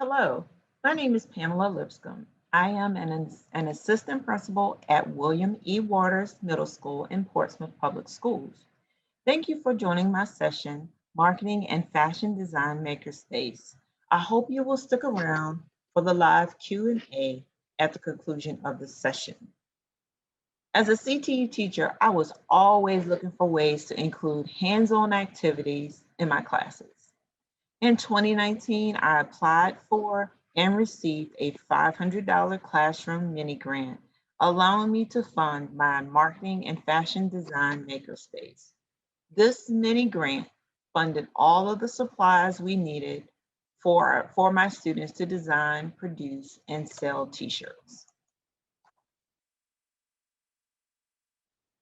Hello, my name is Pamela Lipscomb. I am an assistant principal at William E. Waters Middle School in Portsmouth Public Schools. Thank you for joining my session, Marketing and Fashion Design Makerspace. I hope you will stick around for the live Q&A at the conclusion of the session. As a CTE teacher, I was always looking for ways to include hands-on activities in my classes. In 2019, I applied for and received a $500 classroom mini grant, allowing me to fund my marketing and fashion design makerspace. This mini grant funded all of the supplies we needed for my students to design, produce, and sell t-shirts.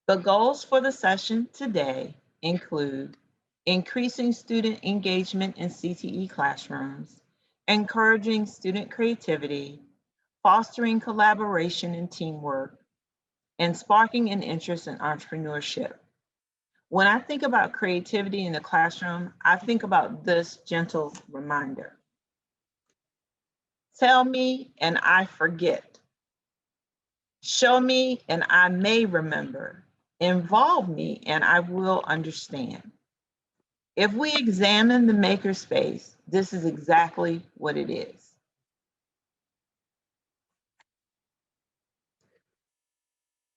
The goals for the session today include increasing student engagement in CTE classrooms, encouraging student creativity, fostering collaboration and teamwork, and sparking an interest in entrepreneurship. When I think about creativity in the classroom, I think about this gentle reminder. Tell me and I forget. Show me and I may remember. Involve me and I will understand. If we examine the makerspace, this is exactly what it is.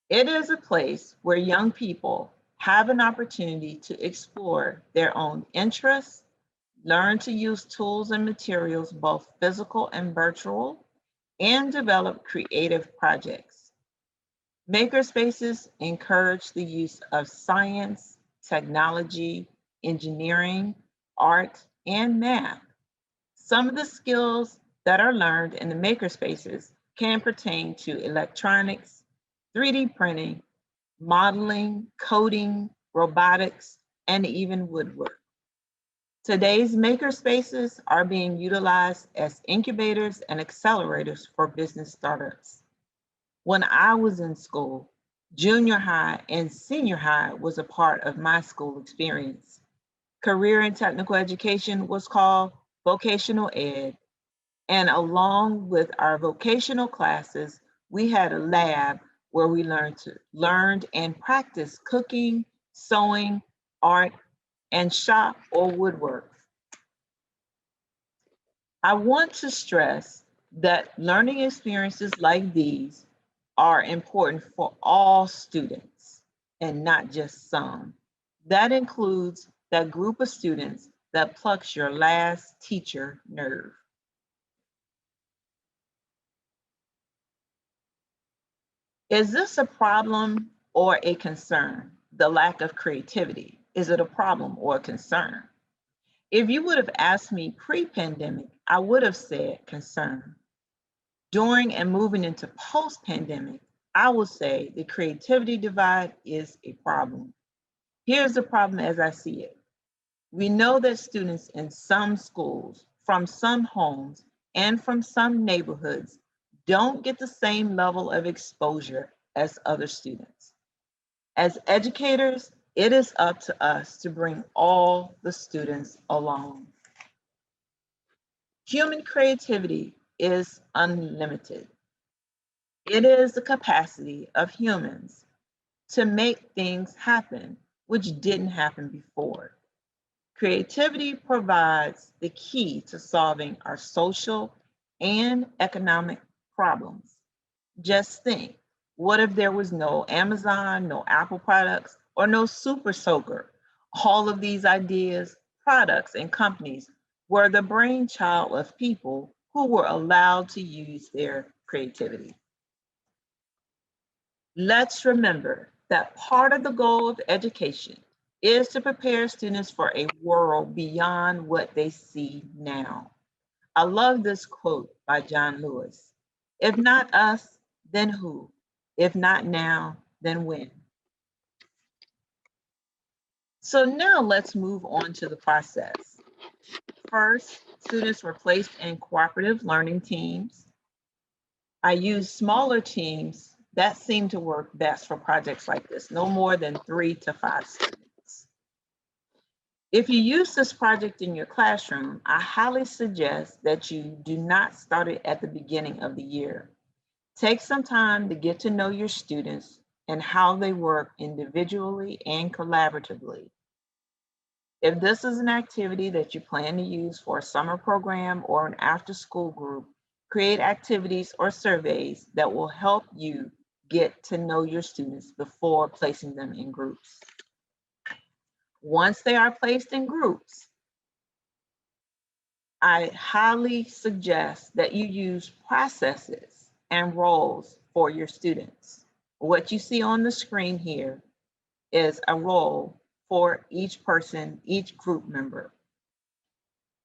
It is a place where young people have an opportunity to explore their own interests, learn to use tools and materials, both physical and virtual, and develop creative projects. Makerspaces encourage the use of science, technology, engineering, art, and math. Some of the skills that are learned in the makerspaces can pertain to electronics, 3D printing, modeling, coding, robotics, and even woodwork. Today's makerspaces are being utilized as incubators and accelerators for business startups. When I was in school, junior high and senior high was a part of my school experience. Career and technical education was called vocational ed, and along with our vocational classes, we had a lab where we learned and practiced cooking, sewing, art, and shop or woodwork. I want to stress that learning experiences like these are important for all students and not just some. That includes that group of students that plucks your last teacher nerve. Is this a problem or a concern? The lack of creativity. Is it a problem or a concern? If you would have asked me pre-pandemic, I would have said concern. During and moving into post-pandemic, I will say the creativity divide is a problem. Here's the problem as I see it. We know that students in some schools, from some homes, and from some neighborhoods don't get the same level of exposure as other students. As educators, it is up to us to bring all the students along. Human creativity is unlimited. It is the capacity of humans to make things happen which didn't happen before. Creativity provides the key to solving our social and economic problems. Just think, what if there was no Amazon, no Apple products, or no Super Soaker? All of these ideas, products, and companies were the brainchild of people who were allowed to use their creativity. Let's remember that part of the goal of education is to prepare students for a world beyond what they see now. I love this quote by John Lewis. If not us, then who? If not now, then when? So now let's move on to the process. First, students were placed in cooperative learning teams. I use smaller teams that seem to work best for projects like this, no more than 3 to 5 students. If you use this project in your classroom, I highly suggest that you do not start it at the beginning of the year. Take some time to get to know your students and how they work individually and collaboratively. If this is an activity that you plan to use for a summer program or an after-school group, create activities or surveys that will help you get to know your students before placing them in groups. Once they are placed in groups, I highly suggest that you use processes and roles for your students. What you see on the screen here is a role for each person, each group member.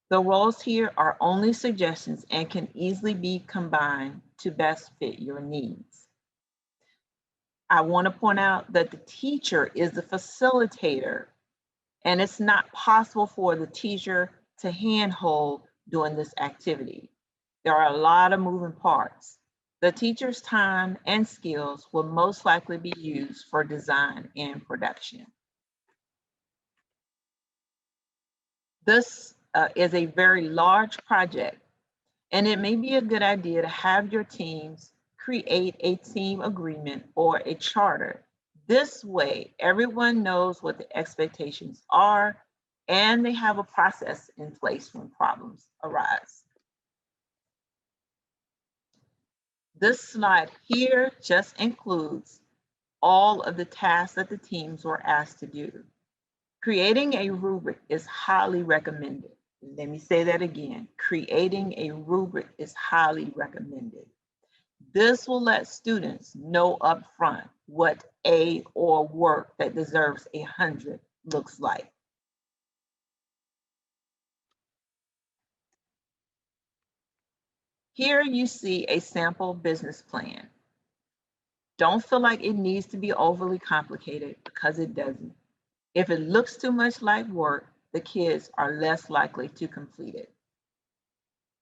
The roles here are only suggestions and can easily be combined to best fit your needs. I want to point out that the teacher is the facilitator, and it's not possible for the teacher to handhold doing this activity. There are a lot of moving parts. The teacher's time and skills will most likely be used for design and production. This is a very large project, and it may be a good idea to have your teams create a team agreement or a charter. This way, everyone knows what the expectations are and they have a process in place when problems arise. This slide here just includes all of the tasks that the teams were asked to do. Creating a rubric is highly recommended. Let me say that again. Creating a rubric is highly recommended. This will let students know upfront what a or work that deserves 100 looks like. Here you see a sample business plan. Don't feel like it needs to be overly complicated because it doesn't. If it looks too much like work, the kids are less likely to complete it.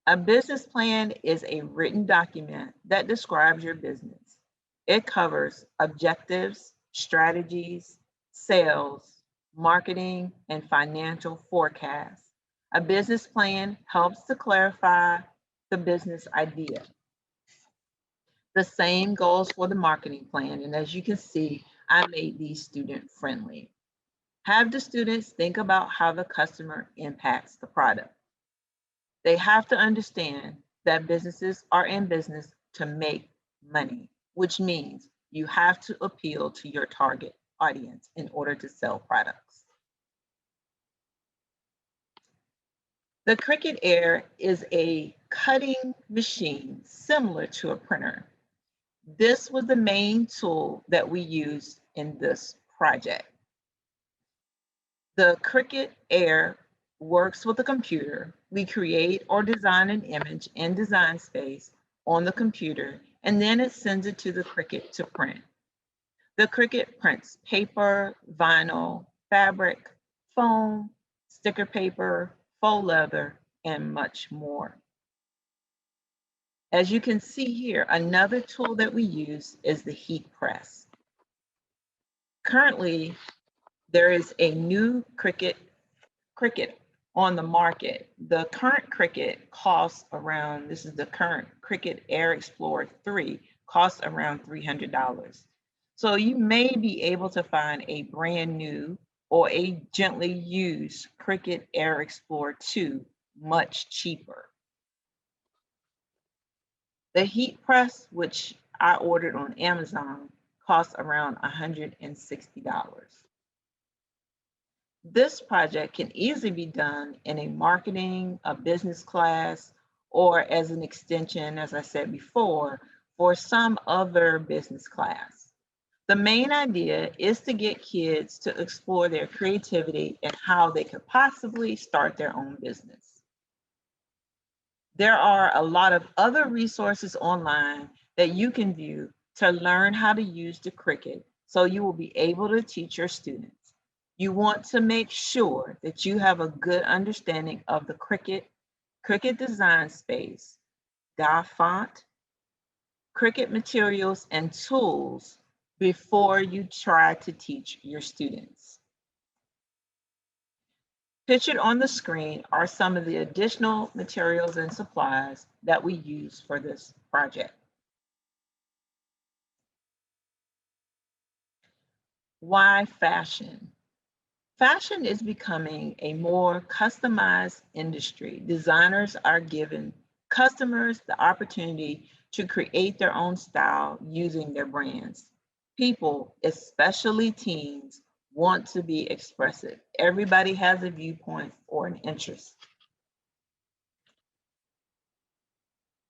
A business plan is a written document that describes your business. It covers objectives, strategies, sales, marketing, and financial forecasts. A business plan helps to clarify the business idea. The same goes for the marketing plan, and as you can see, I made these student friendly. Have the students think about how the customer impacts the product. They have to understand that businesses are in business to make money, which means you have to appeal to your target audience in order to sell products. The Cricut Air is a cutting machine similar to a printer. This was the main tool that we used in this project. The Cricut Air works with a computer. We create or design an image in Design Space on the computer, and then it sends it to the Cricut to print. The Cricut prints paper, vinyl, fabric, foam, sticker paper, faux leather, and much more. As you can see here, another tool that we use is the heat press. Currently, there is a new Cricut on the market. The current Cricut costs around, this is the current Cricut Air Explorer 3, costs around $300. So you may be able to find a brand new or a gently used Cricut Air Explorer 2 much cheaper. The heat press, which I ordered on Amazon, costs around $160. This project can easily be done in a marketing, a business class, or as an extension, as I said before, for some other business class. The main idea is to get kids to explore their creativity and how they could possibly start their own business. There are a lot of other resources online that you can view to learn how to use the Cricut so you will be able to teach your students. You want to make sure that you have a good understanding of the Cricut Design Space, font, Cricut materials, and tools before you try to teach your students. Pictured on the screen are some of the additional materials and supplies that we use for this project. Why fashion? Fashion is becoming a more customized industry. Designers are giving customers the opportunity to create their own style using their brands. People, especially teens, want to be expressive. Everybody has a viewpoint or an interest.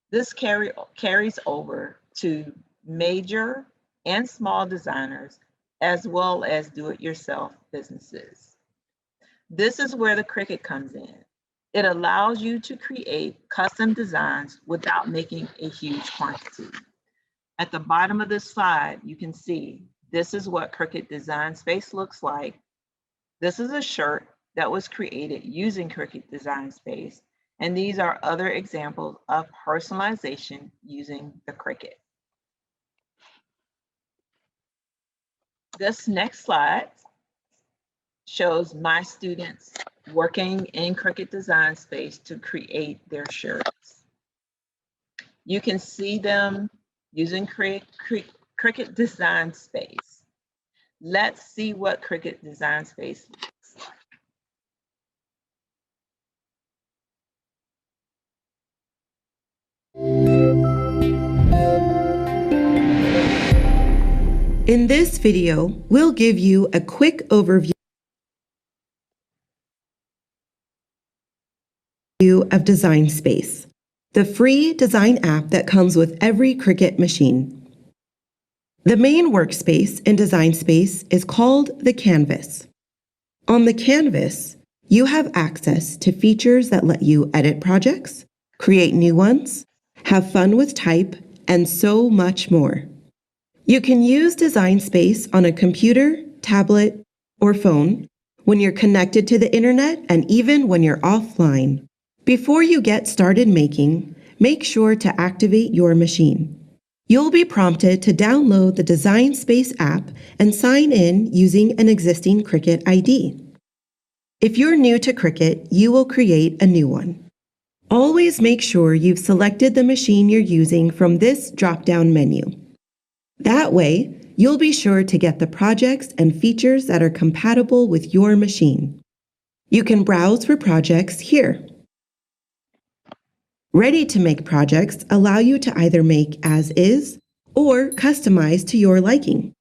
This carries over to major and small designers, as well as do-it-yourself businesses. This is where the Cricut comes in. It allows you to create custom designs without making a huge quantity. At the bottom of this slide, you can see this is what Cricut Design Space looks like. This is a shirt that was created using Cricut Design Space, and these are other examples of personalization using the Cricut. This next slide shows my students working in Cricut Design Space to create their shirts. You can see them using Cricut Design Space. Let's see what Cricut Design Space looks like. In this video, we'll give you a quick overview of Design Space, the free design app that comes with every Cricut machine. The main workspace in Design Space is called the Canvas. On the Canvas, you have access to features that let you edit projects, create new ones, have fun with type, and so much more. You can use Design Space on a computer, tablet, or phone when you're connected to the internet and even when you're offline. Before you get started making, make sure to activate your machine. You'll be prompted to download the Design Space app and sign in using an existing Cricut ID. If you're new to Cricut, you will create a new one. Always make sure you've selected the machine you're using from this drop-down menu. That way, you'll be sure to get the projects and features that are compatible with your machine. You can browse for projects here. Ready-to-make projects allow you to either make as is or customize to your liking.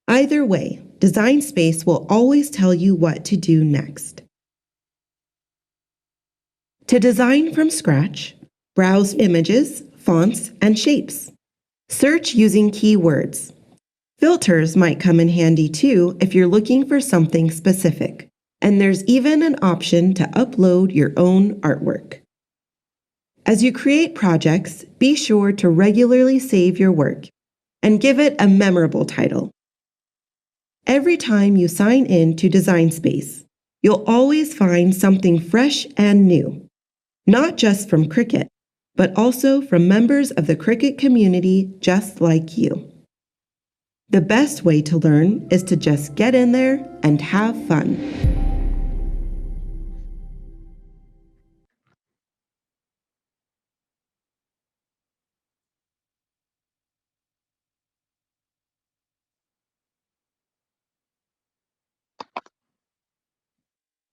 Either way, Design Space will always tell you what to do next. To design from scratch, browse images, fonts, and shapes. Search using keywords. Filters might come in handy too if you're looking for something specific. And there's even an option to upload your own artwork. As you create projects, be sure to regularly save your work and give it a memorable title. Every time you sign in to Design Space, you'll always find something fresh and new, not just from Cricut, but also from members of the Cricut community just like you. The best way to learn is to just get in there and have fun.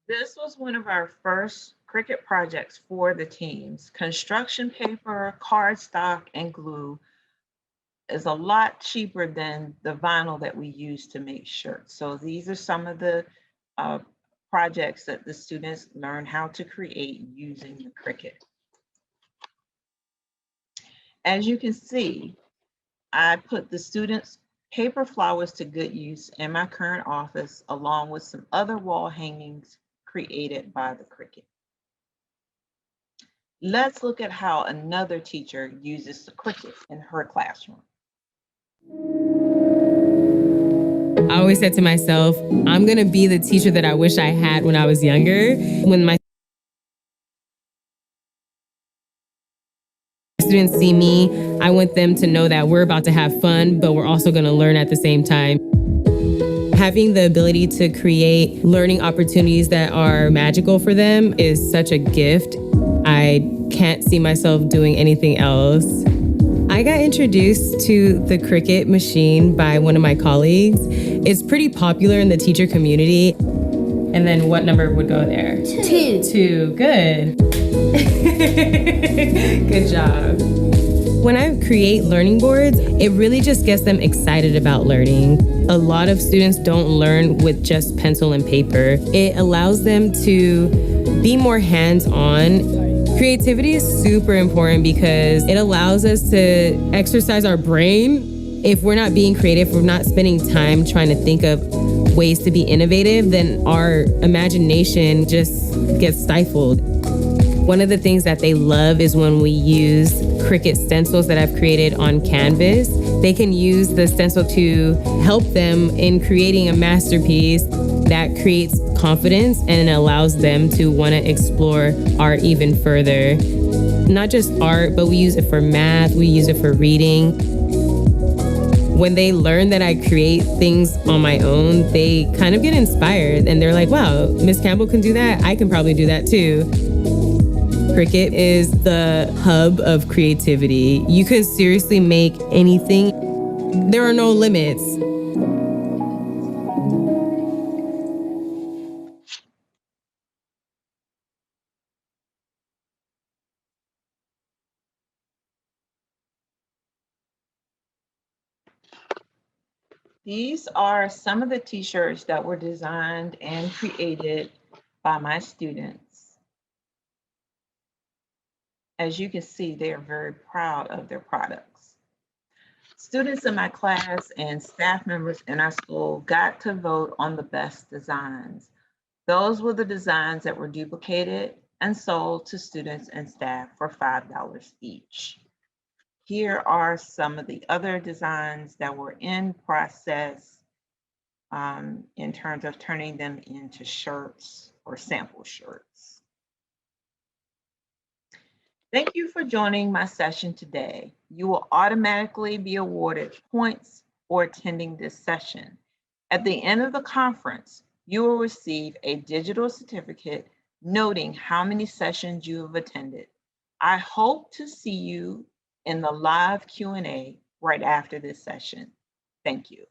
This was one of our first Cricut projects for the teams. Construction paper, cardstock, and glue is a lot cheaper than the vinyl that we use to make shirts. So these are some of the projects that the students learn how to create using the Cricut. As you can see, I put the students' paper flowers to good use in my current office, along with some other wall hangings created by the Cricut. Let's look at how another teacher uses the Cricut in her classroom. I always said to myself, I'm going to be the teacher that I wish I had when I was younger. When my students see me, I want them to know that we're about to have fun, but we're also going to learn at the same time. Having the ability to create learning opportunities that are magical for them is such a gift. I can't see myself doing anything else. I got introduced to the Cricut machine by one of my colleagues. It's pretty popular in the teacher community. And then what number would go there? 2. 2, good. Good job. When I create learning boards, it really just gets them excited about learning. A lot of students don't learn with just pencil and paper. It allows them to be more hands-on. Creativity is super important because it allows us to exercise our brain. If we're not being creative, if we're not spending time trying to think of ways to be innovative, then our imagination just gets stifled. One of the things that they love is when we use Cricut stencils that I've created on canvas. They can use the stencil to help them in creating a masterpiece that creates confidence and allows them to want to explore art even further. Not just art, but we use it for math, we use it for reading. When they learn that I create things on my own, they kind of get inspired and they're like, wow, Miss Campbell can do that. I can probably do that too. Cricut is the hub of creativity. You can seriously make anything. There are no limits. These are some of the t-shirts that were designed and created by my students. As you can see, they are very proud of their products. Students in my class and staff members in our school got to vote on the best designs. Those were the designs that were duplicated and sold to students and staff for $5 each. Here are some of the other designs that were in process in terms of turning them into shirts or sample shirts. Thank you for joining my session today. You will automatically be awarded points for attending this session. At the end of the conference, you will receive a digital certificate noting how many sessions you have attended. I hope to see you in the live Q&A right after this session. Thank you.